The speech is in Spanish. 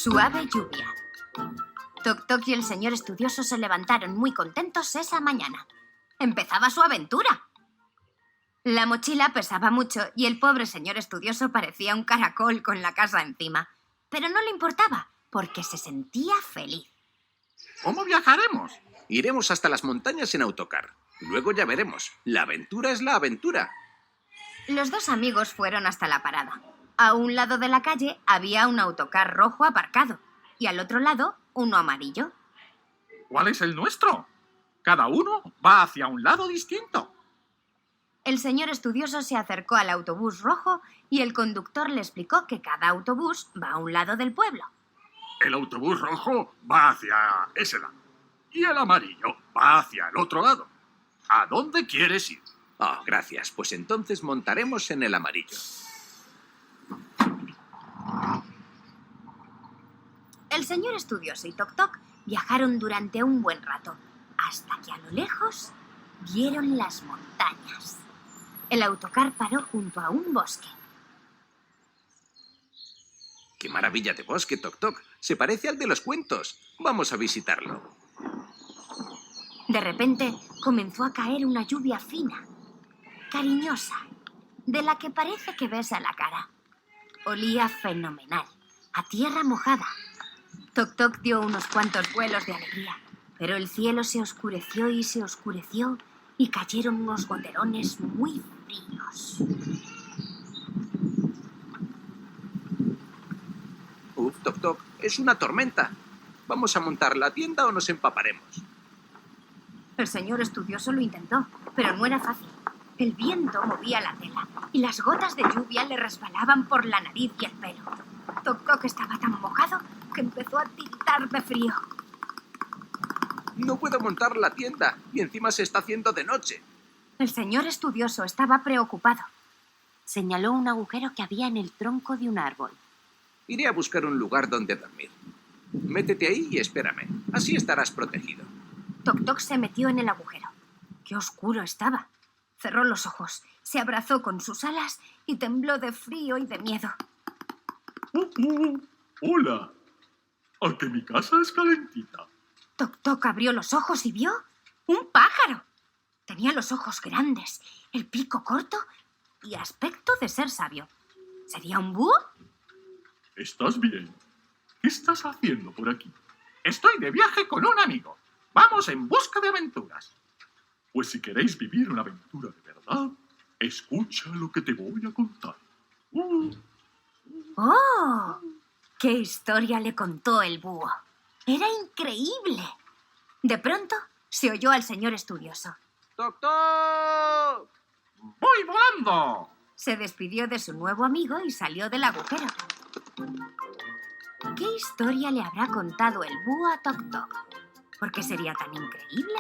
Suave lluvia. Toc Toc y el señor estudioso se levantaron muy contentos esa mañana. Empezaba su aventura. La mochila pesaba mucho y el pobre señor estudioso parecía un caracol con la casa encima. Pero no le importaba, porque se sentía feliz. ¿Cómo viajaremos? Iremos hasta las montañas en autocar. Luego ya veremos. La aventura es la aventura. Los dos amigos fueron hasta la parada. A un lado de la calle había un autocar rojo aparcado y al otro lado uno amarillo. ¿Cuál es el nuestro? Cada uno va hacia un lado distinto. El señor estudioso se acercó al autobús rojo y el conductor le explicó que cada autobús va a un lado del pueblo. El autobús rojo va hacia ese lado y el amarillo va hacia el otro lado. ¿A dónde quieres ir? Oh, gracias. Pues entonces montaremos en el amarillo. El señor estudioso y Toc Toc viajaron durante un buen rato, hasta que a lo lejos vieron las montañas. El autocar paró junto a un bosque. ¡Qué maravilla de bosque, Toc Toc! Se parece al de los cuentos. Vamos a visitarlo. De repente comenzó a caer una lluvia fina, cariñosa, de la que parece que besa la cara. Olía fenomenal, a tierra mojada. Toc Toc dio unos cuantos vuelos de alegría, pero el cielo se oscureció y cayeron unos goterones muy fríos. Uf, Toc Toc, es una tormenta. ¿Vamos a montar la tienda o nos empaparemos? El señor estudioso lo intentó, pero no era fácil. El viento movía la tela y las gotas de lluvia le resbalaban por la nariz y el pelo. Toc Toc estaba tan mojado que empezó a tiritar de frío. No puedo montar la tienda y encima se está haciendo de noche. El señor estudioso estaba preocupado. Señaló un agujero que había en el tronco de un árbol. Iré a buscar un lugar donde dormir. Métete ahí y espérame. Así estarás protegido. Toc Toc se metió en el agujero. ¡Qué oscuro estaba! Cerró los ojos, se abrazó con sus alas y tembló de frío y de miedo. Hola. ¿A que mi casa es calentita? Toc Toc abrió los ojos y vio un pájaro. Tenía los ojos grandes, el pico corto y aspecto de ser sabio. ¿Sería un búho? ¿Estás bien? ¿Qué estás haciendo por aquí? Estoy de viaje con un amigo. Vamos en busca de aventuras. Pues si queréis vivir una aventura de verdad, escucha lo que te voy a contar. ¡Oh! ¡Qué historia le contó el búho! ¡Era increíble! De pronto se oyó al señor estudioso. ¡Toc Toc! ¡Voy volando! Se despidió de su nuevo amigo y salió del agujero. ¿Qué historia le habrá contado el búho a Toc Toc? ¿Por qué sería tan increíble?